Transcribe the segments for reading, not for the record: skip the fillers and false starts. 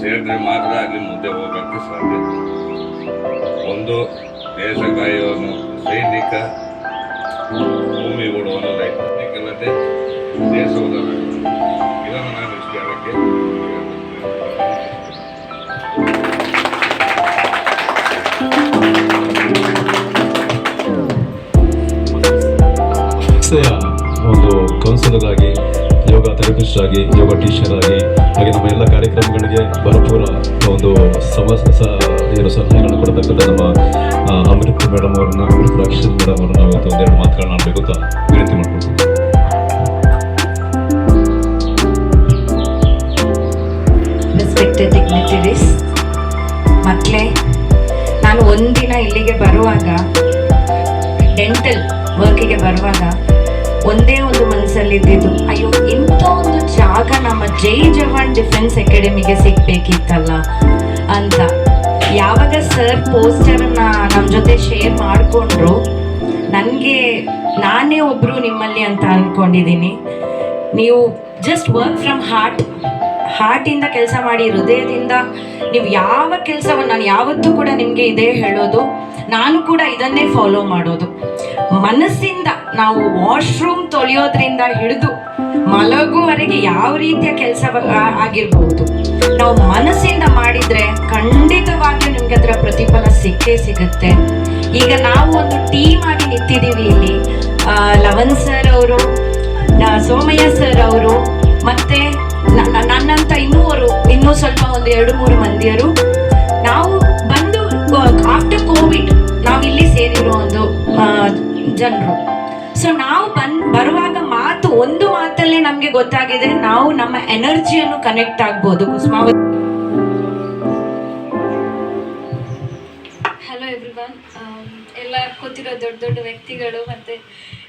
ಸೇರಿದ್ರೆ ಮಾತ್ರ ಅಲ್ಲಿ ಮುಂದೆ ಹೋಗೋಕ್ಕೆ ಸಾಧ್ಯ. ಒಂದು ದೇಶ ಕಾಯುವನು ಸೈನಿಕ, ಭೂಮಿ ಉಳುವನು ರೈತ, ಸೈನಿಕಲ್ಲದೆ ದೇಶ ಉದಾಹರಣೆ. ಇದನ್ನು ನಾನು ಇಷ್ಟೇ ಅದಕ್ಕೆ ಒಂದು ಕೌನ್ಸಿಲರ್ ಆಗಿ, ಯೋಗ ಥೆರಪಿಸ್ಟ್ ಆಗಿ, ಯೋಗ ಟೀಚರ್ ಆಗಿ, ಹಾಗೆ ನಮ್ಮ ಎಲ್ಲ ಕಾರ್ಯಕ್ರಮಗಳಿಗೆ ಭರಪೂರ ಒಂದು ಸಲಹೆಗಳನ್ನು ಕೊಡತಕ್ಕಂಥ ನಮ್ಮ ಅಮೃತ್ ಮೇಡಮ್ ಅವ್ರನ್ನ, ಅಮೃತ್ ರಾಕ್ಷಸ್ ಮೇಡಮ್ ಅವ್ರನ್ನ ಇವತ್ತು ಒಂದೆರಡು ಮಾತುಗಳನ್ನ ಆಡಬೇಕು ಅಂತ ವಿನಂತಿ ಮಾಡ್ಬೋದು. ರೆಸ್ಪೆಕ್ಟೆಡ್ ಡಿಗ್ನಿಟರೀಸ್, ಮಕ್ಕಳೇ, ನಾನು ಒಂದಿನ ಇಲ್ಲಿಗೆ ಬರುವಾಗ, ಡೆಂಟಲ್ ವರ್ಕಿಗೆ ಬರುವಾಗ ಒಂದೇ ಒಂದು ಮನಸ್ಸಲ್ಲಿದ್ದು, ಅಯ್ಯೋ ಇಂಥ ಒಂದು ಜಾಗ ನಮ್ಮ ಜೈ ಜವಾನ್ ಡಿಫೆನ್ಸ್ ಅಕಾಡೆಮಿಗೆ ಸಿಗ್ಬೇಕಿತ್ತಲ್ಲ ಅಂತ. ಯಾವಾಗ ಸರ್ ಪೋಸ್ಟರನ್ನ ನಮ್ಮ ಜೊತೆ ಶೇರ್ ಮಾಡಿಕೊಂಡ್ರು, ನನಗೆ ನಾನೇ ಒಬ್ಬರು ನಿಮ್ಮಲ್ಲಿ ಅಂತ ಅಂದ್ಕೊಂಡಿದ್ದೀನಿ. ನೀವು ಜಸ್ಟ್ ವರ್ಕ್ ಫ್ರಮ್ ಹಾರ್ಟಿಂದ ಕೆಲಸ ಮಾಡಿ, ಹೃದಯದಿಂದ ನೀವು ಯಾವ ಕೆಲಸವನ್ನು, ನಾನು ಯಾವತ್ತೂ ಕೂಡ ನಿಮಗೆ ಇದೇ ಹೇಳೋದು, ನಾನು ಕೂಡ ಇದನ್ನೇ ಫಾಲೋ ಮಾಡೋದು. ಮನಸ್ಸಿಂದ ನಾವು ವಾಶ್ರೂಮ್ ತೊಳೆಯೋದ್ರಿಂದ ಹಿಡಿದು ಮಲಗುವವರೆಗೆ ಯಾವ ರೀತಿಯ ಕೆಲಸ ಆಗಿರ್ಬೋದು, ನಾವು ಮನಸ್ಸಿಂದ ಮಾಡಿದರೆ ಖಂಡಿತವಾಗಿಯೂ ನಿಮ್ಗೆ ಅದರ ಪ್ರತಿಫಲ ಸಿಕ್ಕೇ ಸಿಗುತ್ತೆ. ಈಗ ನಾವು ಒಂದು ಟೀಮ್ ಆಗಿ ನಿಂತಿದ್ದೀವಿ ಇಲ್ಲಿ. ಲವನ್ ಸರ್ ಅವರು, ಸೋಮಯ್ಯ ಸರ್ ಅವರು, ಮತ್ತೆ ನನ್ನಂತ ಇನ್ನೂ ಸ್ವಲ್ಪ ಒಂದು 2-3 ಮಂದಿಯರು ನಾವು ಬಂದು ಆಫ್ಟರ್ ಕೋವಿಡ್ ನಾವು ಇಲ್ಲಿ ಸೇರಿರೋ ಒಂದು ಜನರು. ಸೊ ನಾವು ಬರುವಾಗ ಒಂದು ಮಾತಲ್ಲೇ ನಮಗೆ ಗೊತ್ತಾಗಿದೆ, ನಾವು ನಮ್ಮ ಎನರ್ಜಿಯನ್ನು ಕನೆಕ್ಟ್ ಆಗ್ಬೋದು. ಕುಸುಮಾವತಿ. ಹಲೋ ಎವ್ರಿವನ್, ಎಲ್ಲ ಕೂತಿರೋ ದೊಡ್ಡ ವ್ಯಕ್ತಿಗಳು ಮತ್ತು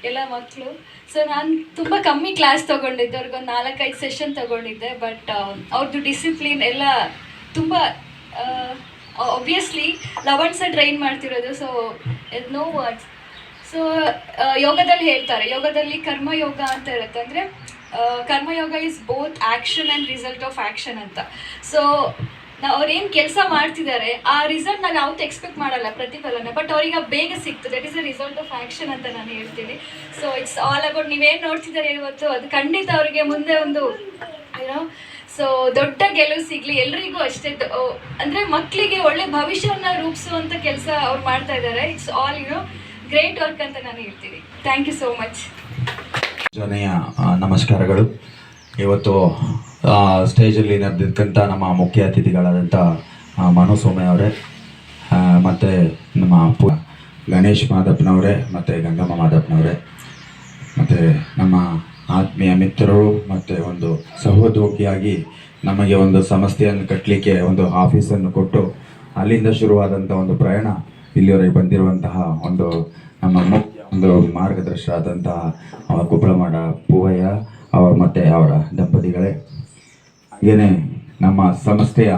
ಎಲ್ಲ ಮಕ್ಕಳು. ಸೊ ನಾನು ತುಂಬ ಕಮ್ಮಿ ಕ್ಲಾಸ್ ತೊಗೊಂಡಿದ್ದೆ, ಅವ್ರಿಗೊಂದು 4-5 ಸೆಷನ್ ತೊಗೊಂಡಿದ್ದೆ. ಬಟ್ ಅವ್ರದ್ದು ಡಿಸಿಪ್ಲಿನ್ ಎಲ್ಲ ತುಂಬ ಆಬ್ವಿಯಸ್ಲಿ ಲವನ್ ಸರ್ ಟ್ರೈನ್ ಮಾಡ್ತಿರೋದು. So no words. ಸೊ ಯೋಗದಲ್ಲಿ ಹೇಳ್ತಾರೆ, ಯೋಗದಲ್ಲಿ ಕರ್ಮಯೋಗ ಅಂತ ಇರುತ್ತೆ. ಅಂದರೆ ಕರ್ಮಯೋಗ is both action and result of action ಅಂತ. ಸೊ ಅವ್ರೇನು ಕೆಲಸ ಮಾಡ್ತಿದ್ದಾರೆ ಆ ರಿಸಲ್ಟ್ ನಾವು ಯಾವತ್ತೂ ಎಕ್ಸ್ಪೆಕ್ಟ್ ಮಾಡಲ್ಲ, ಪ್ರತಿಫಲನ, ಬಟ್ ಅವ್ರಿಗೆ ಬೇಗ ಸಿಗ್ತದೆ. That is a result of action ಅಂತ ನಾನು ಹೇಳ್ತೀನಿ. ಸೊ ಇಟ್ಸ್ ಆಲ್ ಅಬೌಟ್ ನೀವೇನು ನೋಡ್ತಿದ್ದಾರೆ ಇವತ್ತು, ಅದು ಖಂಡಿತ ಅವರಿಗೆ ಮುಂದೆ ಒಂದು ಏನೋ ಸೊ ದೊಡ್ಡ ಗೆಲುವು ಸಿಗಲಿ. ಎಲ್ರಿಗೂ ಅಷ್ಟೇ, ಅಂದರೆ ಮಕ್ಕಳಿಗೆ ಒಳ್ಳೆ ಭವಿಷ್ಯವನ್ನು ರೂಪಿಸುವಂಥ ಕೆಲಸ ಅವ್ರು ಮಾಡ್ತಾ ಇದ್ದಾರೆ. ಇಟ್ಸ್ ಆಲ್ ಗ್ರೇಟ್ ವರ್ಕ್ ಅಂತ ನಾನು ಹೇಳ್ತೀನಿ. Thank you so much. ಜನಯ ನಮಸ್ಕಾರಗಳು. ಇವತ್ತು ಸ್ಟೇಜಲ್ಲಿ ನಡೆದಿರ್ತಕ್ಕಂಥ ನಮ್ಮ ಮುಖ್ಯ ಅತಿಥಿಗಳಾದಂಥ ಮನು ಸೋಮಯ್ಯ ಅವರೇ, ಮತ್ತು ನಮ್ಮ ಗಣೇಶ್ ಮಾದಪ್ಪನವರೇ, ಮತ್ತು ಗಂಗಮ್ಮ ಮಾದಪ್ಪನವರೇ, ಮತ್ತು ನಮ್ಮ ಆತ್ಮೀಯ ಮಿತ್ರರು ಮತ್ತು ಒಂದು ಸಹೋದ್ಯೋಗಿಯಾಗಿ ನಮಗೆ ಒಂದು ಸಂಸ್ಥೆಯನ್ನು ಕಟ್ಟಲಿಕ್ಕೆ ಒಂದು ಆಫೀಸನ್ನು ಕೊಟ್ಟು ಅಲ್ಲಿಂದ ಶುರುವಾದಂಥ ಒಂದು ಪ್ರಯಾಣ ಇಲ್ಲಿವರೆಗೆ ಬಂದಿರುವಂತಹ ಒಂದು ನಮ್ಮ ಮುಖ್ಯ ಒಂದು ಮಾರ್ಗದರ್ಶಕರಾದಂತಹ ಕುಪ್ಪಳಮಾಡ ಪೂವಯ್ಯ ಅವರು ಮತ್ತು ಅವರ ದಂಪತಿಗಳೇ, ಹಾಗೆಯೇ ನಮ್ಮ ಸಂಸ್ಥೆಯ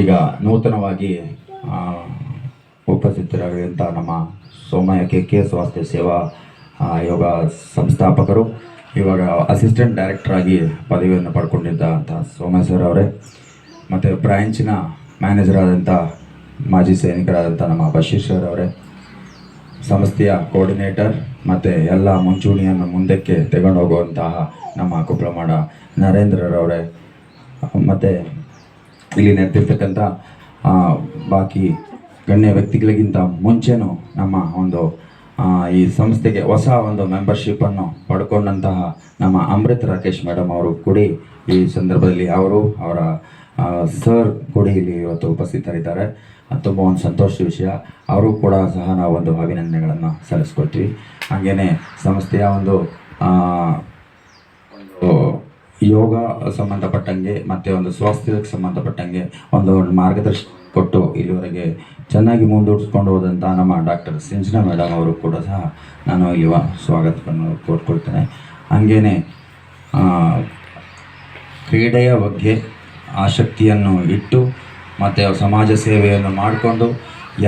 ಈಗ ನೂತನವಾಗಿ ಉಪಸ್ಥಿತರಾಗಿರುವಂಥ ನಮ್ಮ ಸೋಮಯ್ಯ ಕೆ ಸ್ವಾಸ್ಥ್ಯ ಸೇವಾ ಯೋಗ ಸಂಸ್ಥಾಪಕರು, ಇವಾಗ ಅಸಿಸ್ಟೆಂಟ್ ಡೈರೆಕ್ಟರ್ ಆಗಿ ಪದವಿಯನ್ನು ಪಡ್ಕೊಂಡಿದ್ದಂಥ ಸೋಮಯ್ಯ ಸರ್ ಅವರೇ, ಮತ್ತು ಬ್ರಾಂಚಿನ ಮ್ಯಾನೇಜರ್ ಆದಂಥ ಮಾಜಿ ಸೈನಿಕರಾದಂಥ ನಮ್ಮ ಬಶೀರ್ ಸರ್ ಅವರೇ, ಸಂಸ್ಥೆಯ ಕೋಆರ್ಡಿನೇಟರ್ ಮತ್ತು ಎಲ್ಲ ಮುಂಚೂಣಿಯನ್ನು ಮುಂದಕ್ಕೆ ತೆಗೊಂಡು ಹೋಗುವಂತಹ ನಮ್ಮ ಕುಪ್ಪಳಮಾಡ ನರೇಂದ್ರರವರೇ, ಮತ್ತು ಇಲ್ಲಿ ನೆರೆದಿರ್ತಕ್ಕಂಥ ಬಾಕಿ ಗಣ್ಯ ವ್ಯಕ್ತಿಗಳಿಗಿಂತ ಮುಂಚೆನೂ ನಮ್ಮ ಒಂದು ಈ ಸಂಸ್ಥೆಗೆ ಹೊಸ ಒಂದು ಮೆಂಬರ್ಶಿಪ್ಪನ್ನು ಪಡ್ಕೊಂಡಂತಹ ನಮ್ಮ ಅಮೃತ್ ರಾಕೇಶ್ ಮೇಡಮ್ ಅವರು ಕೂಡಿ ಈ ಸಂದರ್ಭದಲ್ಲಿ ಅವರ ಸರ್ ಕೂಡಿ ಇಲ್ಲಿ ಇವತ್ತು ಉಪಸ್ಥಿತರಿದ್ದಾರೆ. ತುಂಬ ಒಂದು ಸಂತೋಷದ ವಿಷಯ. ಅವರು ಕೂಡ ಸಹ ನಾವು ಒಂದು ಅಭಿನಂದನೆಗಳನ್ನು ಸಲ್ಲಿಸ್ಕೊಳ್ತೀವಿ. ಹಾಗೆಯೇ ಸಂಸ್ಥೆಯ ಒಂದು ಯೋಗ ಸಂಬಂಧಪಟ್ಟಂಗೆ ಮತ್ತು ಒಂದು ಸ್ವಾಸ್ಥ್ಯಕ್ಕೆ ಸಂಬಂಧಪಟ್ಟಂಗೆ ಒಂದು ಮಾರ್ಗದರ್ಶನ ಕೊಟ್ಟು ಇಲ್ಲಿವರೆಗೆ ಚೆನ್ನಾಗಿ ಮುಂದೂಡಿಸ್ಕೊಂಡು ಹೋದಂಥ ನಮ್ಮ ಡಾಕ್ಟರ್ ಸಿಂಚನಾ ಮೇಡಮ್ ಅವರು ಕೂಡ ಸಹ ನಾನು ಇಲ್ಲಿ ಸ್ವಾಗತವನ್ನು ಕೋರ್ಕೊಳ್ತೇನೆ. ಹಾಗೆಯೇ ಕ್ರೀಡೆಯ ಬಗ್ಗೆ ಆಸಕ್ತಿಯನ್ನು ಇಟ್ಟು ಮತ್ತು ಸಮಾಜ ಸೇವೆಯನ್ನು ಮಾಡಿಕೊಂಡು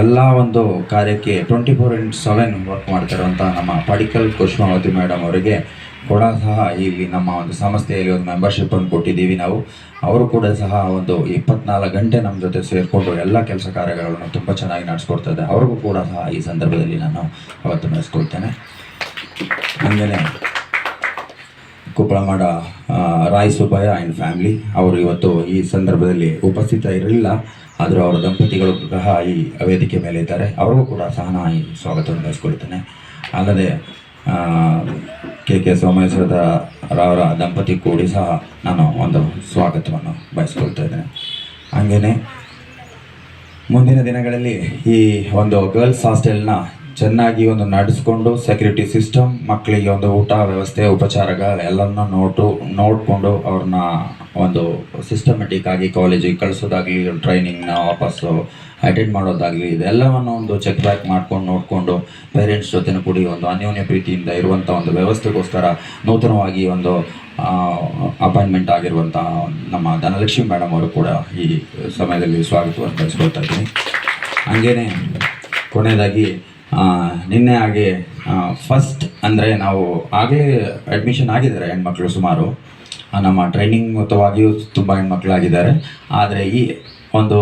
ಎಲ್ಲ ಒಂದು ಕಾರ್ಯಕ್ಕೆ 24/7 ವರ್ಕ್ ಮಾಡ್ತಿರುವಂಥ ನಮ್ಮ ಪಡಿಕಲ್ ಕುಸುಮಾವತಿ ಮೇಡಮ್ ಅವರಿಗೆ ಕೂಡ ಸಹ ಇಲ್ಲಿ ನಮ್ಮ ಒಂದು ಸಂಸ್ಥೆಯಲ್ಲಿ ಒಂದು ಮೆಂಬರ್ಶಿಪ್ಪನ್ನು ಕೊಟ್ಟಿದ್ದೀವಿ ನಾವು. ಅವರು ಕೂಡ ಸಹ ಒಂದು 24 ಗಂಟೆ ನಮ್ಮ ಜೊತೆ ಸೇರಿಕೊಂಡು ಎಲ್ಲ ಕೆಲಸ ಕಾರ್ಯಗಳನ್ನು ತುಂಬ ಚೆನ್ನಾಗಿ ನಡೆಸ್ಕೊಡ್ತಾರೆ. ಅವ್ರಿಗೂ ಕೂಡ ಸಹ ಈ ಸಂದರ್ಭದಲ್ಲಿ ನಾನು ಅವತ್ತು ನಡೆಸ್ಕೊಳ್ತೇನೆ. ಹಾಗೆಯೇ ಕುಪ್ಪಳಮಾಡ ರಾಯ್ ಸುಬ್ಬಯ್ಯ ಆ್ಯಂಡ್ ಫ್ಯಾಮಿಲಿ ಅವರು ಇವತ್ತು ಈ ಸಂದರ್ಭದಲ್ಲಿ ಉಪಸ್ಥಿತ ಇರಲಿಲ್ಲ, ಆದರೂ ಅವರ ದಂಪತಿಗಳು ಸಹ ಈ ವೇದಿಕೆ ಮೇಲೆ ಇದ್ದಾರೆ. ಅವ್ರಿಗೂ ಕೂಡ ಸಹ ನಾನು ಈ ಸ್ವಾಗತವನ್ನು ಬಯಸ್ಕೊಳ್ತೇನೆ. ಅಲ್ಲದೆ ಕೆ ಸೋಮೇಶ್ವರರವರ ದಂಪತಿ ಕೂಡಿ ಸಹ ನಾನು ಒಂದು ಸ್ವಾಗತವನ್ನು ಬಯಸ್ಕೊಳ್ತಾ ಇದ್ದೇನೆ. ಹಾಗೆಯೇ ಮುಂದಿನ ದಿನಗಳಲ್ಲಿ ಈ ಒಂದು ಗರ್ಲ್ಸ್ ಹಾಸ್ಟೆಲ್ನ ಚೆನ್ನಾಗಿ ಒಂದು ನಡೆಸ್ಕೊಂಡು ಸೆಕ್ಯೂರಿಟಿ ಸಿಸ್ಟಮ್, ಮಕ್ಕಳಿಗೆ ಒಂದು ಊಟ ವ್ಯವಸ್ಥೆ, ಉಪಚಾರಗಳೆಲ್ಲವನ್ನು ನೋಡಿಕೊಂಡು ಅವ್ರನ್ನ ಒಂದು ಸಿಸ್ಟಮೆಟಿಕ್ ಆಗಿ ಕಾಲೇಜಿಗೆ ಕಳಿಸೋದಾಗಲಿ, ಟ್ರೈನಿಂಗ್ನ ವಾಪಸ್ಸು ಅಟೆಂಡ್ ಮಾಡೋದಾಗಲಿ, ಇದೆಲ್ಲವನ್ನು ಒಂದು ಚೆಕ್ ಬ್ಯಾಕ್ ಮಾಡ್ಕೊಂಡು ನೋಡಿಕೊಂಡು ಪೇರೆಂಟ್ಸ್ ಜೊತೆನೂ ಕೂಡಿ ಒಂದು ಅನ್ಯೋನ್ಯ ಪ್ರೀತಿಯಿಂದ ಇರುವಂಥ ಒಂದು ವ್ಯವಸ್ಥೆಗೋಸ್ಕರ ನೂತನವಾಗಿ ಒಂದು ಅಪಾಯಿಂಟ್ಮೆಂಟ್ ಆಗಿರುವಂಥ ನಮ್ಮ ಧನಲಕ್ಷ್ಮಿ ಮೇಡಮ್ ಅವರು ಕೂಡ ಈ ಸಮಯದಲ್ಲಿ ಸ್ವಾಗತವನ್ನು ಬಯಸ್ಕೊಳ್ತಾ ಇದ್ದೀನಿ. ಹಾಗೆಯೇ ಕೊನೆಯದಾಗಿ ನಿನ್ನೆ ಹಾಗೆ ಫಸ್ಟ್ ಅಂದರೆ ನಾವು ಆಗಲೇ ಅಡ್ಮಿಷನ್ ಆಗಿದ್ದಾರೆ ಹೆಣ್ಮಕ್ಳು ಸುಮಾರು, ನಮ್ಮ ಟ್ರೈನಿಂಗ್ ಮೊತ್ತವಾಗಿಯೂ ತುಂಬ ಹೆಣ್ಮಕ್ಳಾಗಿದ್ದಾರೆ. ಆದರೆ ಈ ಒಂದು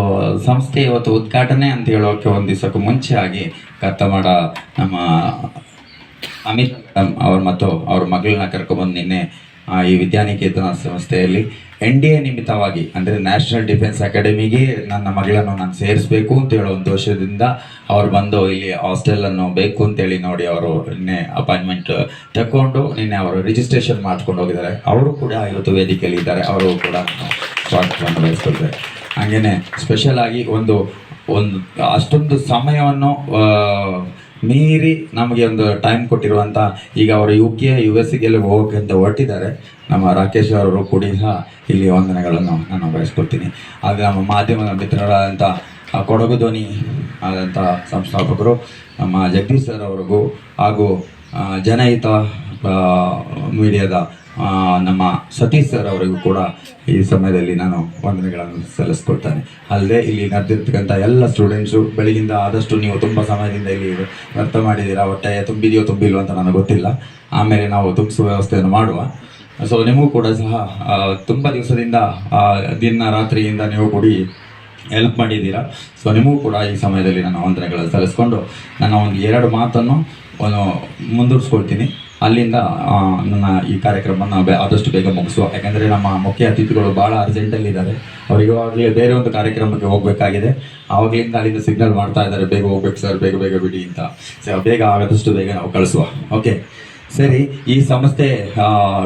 ಸಂಸ್ಥೆ ಇವತ್ತು ಉದ್ಘಾಟನೆ ಅಂತ ಹೇಳೋಕ್ಕೆ ಒಂದು ದಿವಸಕ್ಕೂ ಮುಂಚೆ ಆಗಿ ಕತ್ತಮಾಡ ನಮ್ಮ ಅಮಿತ್ ಅವ್ರು ಮತ್ತು ಅವ್ರ ಮಗಳನ್ನ ಕರ್ಕೊಬಂದು ನಿನ್ನೆ ಈ ವಿದ್ಯಾನಿಕೇತನ ಸಂಸ್ಥೆಯಲ್ಲಿ NDA ನಿಮಿತ್ತವಾಗಿ ಅಂದರೆ ನ್ಯಾಷನಲ್ ಡಿಫೆನ್ಸ್ ಅಕಾಡೆಮಿಗೆ ನನ್ನ ಮಗಳನ್ನು ನಾನು ಸೇರಿಸಬೇಕು ಅಂತ ಹೇಳೋ ಒಂದು ದೋಷದಿಂದ ಅವ್ರು ಬಂದು ಇಲ್ಲಿ ಹಾಸ್ಟೆಲನ್ನು ಬೇಕು ಅಂತೇಳಿ ನೋಡಿ ಅವರು ನಿನ್ನೆ ಅಪಾಯಿಂಟ್ಮೆಂಟ್ ತಗೊಂಡು ನಿನ್ನೆ ಅವರು ರಿಜಿಸ್ಟ್ರೇಷನ್ ಮಾಡ್ಕೊಂಡು ಹೋಗಿದ್ದಾರೆ. ಅವರು ಕೂಡ ಇವತ್ತು ವೇದಿಕೆಯಲ್ಲಿ ಇದ್ದಾರೆ. ಅವರು ಕೂಡ ಸ್ವಾಗತವನ್ನು ಬಯಸ್ಕೊಳ್ತಾರೆ. ಹಾಗೆಯೇ ಸ್ಪೆಷಲ್ ಆಗಿ ಒಂದು ಅಷ್ಟೊಂದು ಸಮಯವನ್ನು ಮೀರಿ ನಮಗೆ ಒಂದು ಟೈಮ್ ಕೊಟ್ಟಿರುವಂಥ, ಈಗ ಅವರು UK US ಹೋಗೋಕ್ಕೆ ಅಂತ ಹೊರಟಿದ್ದಾರೆ ನಮ್ಮ ರಾಕೇಶ್ ಅವರು ಕೂಡ ಸಹ ಇಲ್ಲಿ ವಂದನೆಗಳನ್ನು ನಾನು ಬಯಸ್ಕೊಳ್ತೀನಿ. ಹಾಗೆ ನಮ್ಮ ಮಾಧ್ಯಮದ ಮಿತ್ರರಾದಂಥ ಕೊಡಗು ಧ್ವನಿ ಆದಂಥ ಸಂಸ್ಥಾಪಕರು ನಮ್ಮ ಜಗದೀಶ್ ಸರ್ ಅವ್ರಿಗೂ ಹಾಗೂ ಜನಹಿತ ಮೀಡಿಯಾದ ನಮ್ಮ ಸತೀಶ್ ಸರ್ ಅವರಿಗೂ ಕೂಡ ಈ ಸಮಯದಲ್ಲಿ ನಾನು ವಂದನೆಗಳನ್ನು ಸಲ್ಲಿಸ್ಕೊಳ್ತೇನೆ. ಅಲ್ಲದೆ ಇಲ್ಲಿ ನಡೆದಿರ್ತಕ್ಕಂಥ ಎಲ್ಲ ಸ್ಟೂಡೆಂಟ್ಸು ಬೆಳಗಿಂದ ಆದಷ್ಟು ನೀವು ತುಂಬ ಸಮಯದಿಂದ ಇಲ್ಲಿ ವ್ಯರ್ಥ ಮಾಡಿದ್ದೀರಾ. ಹೊಟ್ಟೆ ತುಂಬಿದೆಯೋ ತುಂಬಿಲ್ವೋ ಅಂತ ನನಗೆ ಗೊತ್ತಿಲ್ಲ, ಆಮೇಲೆ ನಾವು ತುಂಬಿಸುವ ವ್ಯವಸ್ಥೆಯನ್ನು ಮಾಡುವ. ಸೊ ನಿಮಗೂ ಕೂಡ ಸಹ ತುಂಬ ದಿವಸದಿಂದ ದಿನ ರಾತ್ರಿಯಿಂದ ನೀವು ಕೂಡ ಹೆಲ್ಪ್ ಮಾಡಿದ್ದೀರಾ. ಸೊ ನಿಮಗೂ ಕೂಡ ಈ ಸಮಯದಲ್ಲಿ ನಾನು ವಂದನೆಗಳನ್ನು ಸಲ್ಲಿಸ್ಕೊಂಡು ನನ್ನ ಒಂದು 2 ಮಾತನ್ನು ಮುಂದುವರಿಸ್ಕೊಳ್ತೀನಿ. ಅಲ್ಲಿಂದ ನನ್ನ ಈ ಕಾರ್ಯಕ್ರಮವನ್ನು ಆದಷ್ಟು ಬೇಗ ಮುಗಿಸುವ. ಯಾಕೆಂದರೆ ನಮ್ಮ ಮುಖ್ಯ ಅತಿಥಿಗಳು ಭಾಳ ಅರ್ಜೆಂಟಲ್ಲಿದ್ದಾರೆ. ಅವರಿಗಾಗಲೇ ಬೇರೆ ಒಂದು ಕಾರ್ಯಕ್ರಮಕ್ಕೆ ಹೋಗಬೇಕಾಗಿದೆ. ಆವಾಗಲಿಂದ ಅಲ್ಲಿಂದ ಸಿಗ್ನಲ್ ಮಾಡ್ತಾ ಇದ್ದಾರೆ, ಬೇಗ ಹೋಗ್ಬೇಕು ಸರ್, ಬೇಗ ಬೇಗ ಬಿಡಿ ಅಂತ. ಬೇಗ ಆದಷ್ಟು ಬೇಗ ನಾವು ಕಳಿಸುವ. ಓಕೆ ಸರಿ. ಈ ಸಂಸ್ಥೆ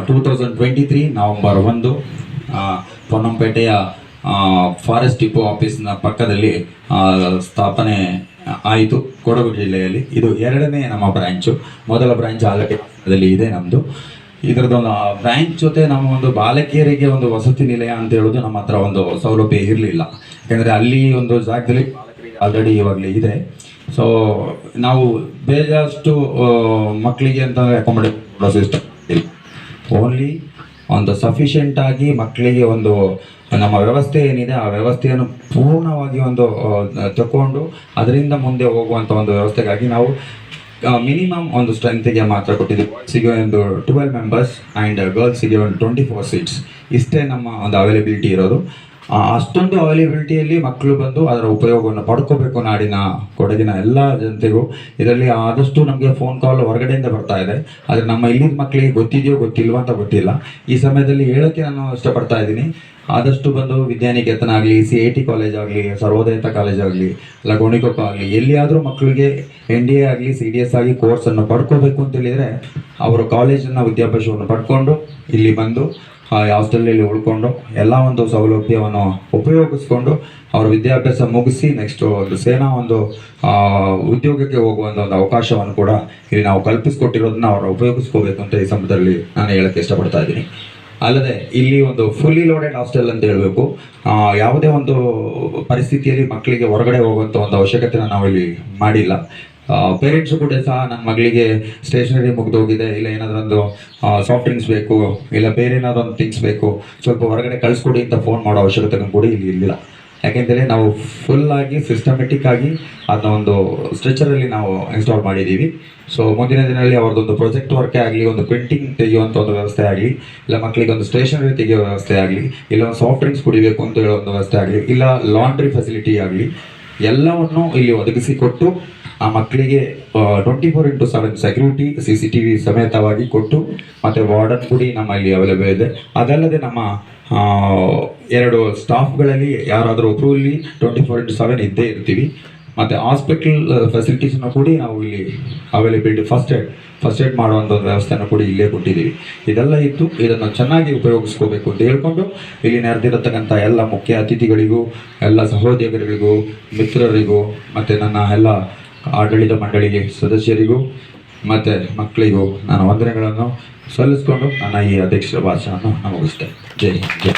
2023 ನವೆಂಬರ್ 1 ಪೊನ್ನಂಪೇಟೆಯ ಫಾರೆಸ್ಟ್ ಡಿಪೋ ಆಫೀಸ್ನ ಪಕ್ಕದಲ್ಲಿ ಸ್ಥಾಪನೆ ಆಯಿತು, ಕೊಡಗು ಜಿಲ್ಲೆಯಲ್ಲಿ. ಇದು 2ನೇ ನಮ್ಮ ಬ್ರ್ಯಾಂಚು. ಮೊದಲ ಬ್ರ್ಯಾಂಚ್ ಆಲಕೆಯಲ್ಲಿ ಇದೆ ನಮ್ಮದು. ಇದರದೊಂದು ಬ್ರ್ಯಾಂಚ್ ಜೊತೆ ನಮ್ಮ ಒಂದು ಬಾಲಕಿಯರಿಗೆ ಒಂದು ವಸತಿ ನಿಲಯ ಅಂತ ಹೇಳೋದು ನಮ್ಮ ಹತ್ರ ಒಂದು ಸೌಲಭ್ಯ ಇರಲಿಲ್ಲ. ಯಾಕೆಂದರೆ ಅಲ್ಲಿ ಒಂದು ಜಾಗದಲ್ಲಿ ಆಲ್ರೆಡಿ ಇವಾಗಲೇ ಇದೆ. ಸೊ ನಾವು ಬೇಜಷ್ಟು ಮಕ್ಕಳಿಗೆ ಅಂತ ಅಕೊಮಡೇಟ್ ಮಾಡೋ ಸಿಸ್ಟಮ್ ಇಲ್ಲ. ಓನ್ಲಿ ಒಂದು ಸಫಿಷಿಯೆಂಟಾಗಿ ಮಕ್ಕಳಿಗೆ ಒಂದು ನಮ್ಮ ವ್ಯವಸ್ಥೆ ಏನಿದೆ ಆ ವ್ಯವಸ್ಥೆಯನ್ನು ಪೂರ್ಣವಾಗಿ ಒಂದು ತಗೊಂಡು ಅದರಿಂದ ಮುಂದೆ ಹೋಗುವಂಥ ಒಂದು ವ್ಯವಸ್ಥೆಗಾಗಿ ನಾವು ಮಿನಿಮಮ್ ಒಂದು ಸ್ಟ್ರೆಂತಿಗೆ ಮಾತ್ರ ಕೊಟ್ಟಿದ್ದೀವಿ. ಬಾಯ್ಸಿಗೆ ಒಂದು 12 ಮೆಂಬರ್ಸ್ ಆ್ಯಂಡ್ ಗರ್ಲ್ಸಿಗೆ ಒಂದು 24 ಸೀಟ್ಸ್. ಇಷ್ಟೇ ನಮ್ಮ ಒಂದು ಅವೈಲೇಬಿಲಿಟಿ ಇರೋದು. ಅಷ್ಟೊಂದು ಅವೈಲೇಬಿಲಿಟಿಯಲ್ಲಿ ಮಕ್ಕಳು ಬಂದು ಅದರ ಉಪಯೋಗವನ್ನು ಪಡ್ಕೋಬೇಕು. ನಾಡಿನ ಕೊಡಗಿನ ಎಲ್ಲ ಜನತೆಗೂ ಇದರಲ್ಲಿ ಆದಷ್ಟು ನಮಗೆ ಫೋನ್ ಕಾಲ್ ಹೊರಗಡೆಯಿಂದ ಬರ್ತಾ ಇದೆ. ಆದರೆ ನಮ್ಮ ಇಲ್ಲಿನ ಮಕ್ಕಳಿಗೆ ಗೊತ್ತಿದೆಯೋ ಗೊತ್ತಿಲ್ವೋ ಅಂತ ಗೊತ್ತಿಲ್ಲ. ಈ ಸಮಯದಲ್ಲಿ ಹೇಳೋಕ್ಕೆ ನಾನು ಇಷ್ಟಪಡ್ತಾ ಇದ್ದೀನಿ, ಆದಷ್ಟು ಬಂದು ವಿದ್ಯಾನಿಕೇತನ ಆಗಲಿ, CIT ಕಾಲೇಜ್ ಆಗಲಿ, ಸರ್ವೋದಯ ಕಾಲೇಜ್ ಆಗಲಿ, ಇಲ್ಲ ಗೋಣಿಕೊಪ್ಪ ಆಗಲಿ, ಎಲ್ಲಿಯಾದರೂ ಮಕ್ಕಳಿಗೆ NDA ಆಗಲಿ CDS ಆಗಿ ಕೋರ್ಸನ್ನು ಪಡ್ಕೋಬೇಕು ಅಂತೇಳಿದರೆ ಅವರು ಕಾಲೇಜನ್ನು ವಿದ್ಯಾಭ್ಯಾಸವನ್ನು ಪಡ್ಕೊಂಡು ಇಲ್ಲಿ ಬಂದು ಹಾಸ್ಟೆಲಲ್ಲಿ ಉಳ್ಕೊಂಡು ಎಲ್ಲ ಒಂದು ಸೌಲಭ್ಯವನ್ನು ಉಪಯೋಗಿಸ್ಕೊಂಡು ಅವರ ವಿದ್ಯಾಭ್ಯಾಸ ಮುಗಿಸಿ ನೆಕ್ಸ್ಟ್ ಒಂದು ಸೇನಾ ಒಂದು ಉದ್ಯೋಗಕ್ಕೆ ಹೋಗುವಂಥ ಒಂದು ಅವಕಾಶವನ್ನು ಕೂಡ ಇಲ್ಲಿ ನಾವು ಕಲ್ಪಿಸ್ಕೊಟ್ಟಿರೋದನ್ನ ಅವರು ಉಪಯೋಗಿಸ್ಕೋಬೇಕು ಅಂತ ಈ ಸಂದರ್ಭದಲ್ಲಿ ನಾನು ಹೇಳೋಕ್ಕೆ ಇಷ್ಟಪಡ್ತಾ ಇದ್ದೀನಿ. ಅಲ್ಲದೆ ಇಲ್ಲಿ ಒಂದು ಫುಲ್ಲಿ ಲೋಡೆಡ್ ಹಾಸ್ಟೆಲ್ ಅಂತ ಹೇಳಬೇಕು. ಯಾವುದೇ ಒಂದು ಪರಿಸ್ಥಿತಿಯಲ್ಲಿ ಮಕ್ಕಳಿಗೆ ಹೊರಗಡೆ ಹೋಗುವಂಥ ಒಂದು ಅವಶ್ಯಕತೆನ ನಾವಿಲ್ಲಿ ಮಾಡಿಲ್ಲ. ಪೇರೆಂಟ್ಸು ಕೂಡ ಸಹ ನನ್ನ ಮಗಳಿಗೆ ಸ್ಟೇಷನರಿ ಮುಗಿದೋಗಿದೆ, ಇಲ್ಲ ಏನಾದರೂ ಒಂದು ಸಾಫ್ಟ್ ಡ್ರಿಂಕ್ಸ್ ಬೇಕು, ಇಲ್ಲ ಬೇರೆ ಏನಾದರೂ ಒಂದು ಥಿಂಗ್ಸ್ ಬೇಕು, ಸ್ವಲ್ಪ ಹೊರಗಡೆ ಕಳಿಸ್ಕೊಡಿ ಅಂತ ಫೋನ್ ಮಾಡೋ ಅವಶ್ಯಕತೆ ಕೂಡ ಇಲ್ಲಿ ಇಲ್ಲ. ಯಾಕೆಂದರೆ ನಾವು ಫುಲ್ಲಾಗಿ ಸಿಸ್ಟಮೆಟಿಕ್ ಆಗಿ ಅದನ್ನ ಒಂದು ಸ್ಟ್ರೆಚರಲ್ಲಿ ನಾವು ಇನ್ಸ್ಟಾಲ್ ಮಾಡಿದ್ದೀವಿ. ಸೊ ಮುಂದಿನ ದಿನದಲ್ಲಿ ಅವ್ರದ್ದೊಂದು ಪ್ರಾಜೆಕ್ಟ್ ವರ್ಕೇ ಆಗಲಿ, ಒಂದು ಪ್ರಿಂಟಿಂಗ್ ತೆಗೆಯುವಂಥ ಒಂದು ವ್ಯವಸ್ಥೆ ಆಗಲಿ, ಇಲ್ಲ ಮಕ್ಕಳಿಗೆ ಒಂದು ಸ್ಟೇಷನರಿ ತೆಗೆಯುವ ವ್ಯವಸ್ಥೆ ಆಗಲಿ, ಇಲ್ಲ ಒಂದು ಸಾಫ್ಟ್ ಡ್ರಿಂಕ್ಸ್ ಕುಡಿಬೇಕು ಅಂತ ಹೇಳೋ ಒಂದು ವ್ಯವಸ್ಥೆ ಆಗಲಿ, ಇಲ್ಲ ಲಾಂಡ್ರಿ ಫೆಸಿಲಿಟಿ ಆಗಲಿ, ಎಲ್ಲವನ್ನು ಇಲ್ಲಿ ಒದಗಿಸಿಕೊಟ್ಟು ಆ ಮಕ್ಕಳಿಗೆ 24/7 ಸೆಕ್ಯೂರಿಟಿ CCTV ಸಮೇತವಾಗಿ ಕೊಟ್ಟು, ಮತ್ತು ವಾರ್ಡನ್ ಕೂಡ ನಮ್ಮಲ್ಲಿ ಅವೈಲೇಬಲ್ ಇದೆ. ಅದಲ್ಲದೆ ನಮ್ಮ 2 ಸ್ಟಾಫ್ಗಳಲ್ಲಿ ಯಾರಾದರೂ ಒಬ್ಬರು ಇಲ್ಲಿ 24/7 ಇದ್ದೇ ಇರ್ತೀವಿ. ಮತ್ತು ಹಾಸ್ಪಿಟಲ್ ಫೆಸಿಲಿಟೀಸನ್ನು ಕೂಡ ನಾವು ಇಲ್ಲಿ ಅವೈಲೇಬಿಲಿಟಿ ಫಸ್ಟ್ ಏಡ್ ಮಾಡುವಂಥ ಒಂದು ವ್ಯವಸ್ಥೆಯನ್ನು ಕೂಡ ಇಲ್ಲೇ ಕೊಟ್ಟಿದ್ದೀವಿ. ಇದೆಲ್ಲ ಇದ್ದು ಇದನ್ನು ಚೆನ್ನಾಗಿ ಉಪಯೋಗಿಸ್ಕೋಬೇಕು ಅಂತ ಹೇಳ್ಕೊಂಡು ಇಲ್ಲಿ ನೆರೆದಿರತಕ್ಕಂಥ ಎಲ್ಲ ಮುಖ್ಯ ಅತಿಥಿಗಳಿಗೂ, ಎಲ್ಲ ಸಹೋದ್ಯೋಗಿಗಳಿಗೂ, ಮಿತ್ರರಿಗೂ, ಮತ್ತು ನನ್ನ ಎಲ್ಲ ಆಡಳಿತ ಮಂಡಳಿಗೆ ಸದಸ್ಯರಿಗೂ ಮತ್ತು ಮಕ್ಕಳಿಗೂ ನಾನು ವಂದನೆಗಳನ್ನು ಸಲ್ಲಿಸಿಕೊಂಡು ನನ್ನ ಈ ಅಧ್ಯಕ್ಷರ ಭಾಷಣವನ್ನು ಮುಗಿಸ್ತೇನೆ. ಜೈ ಹಿಂದ್. ಜೈ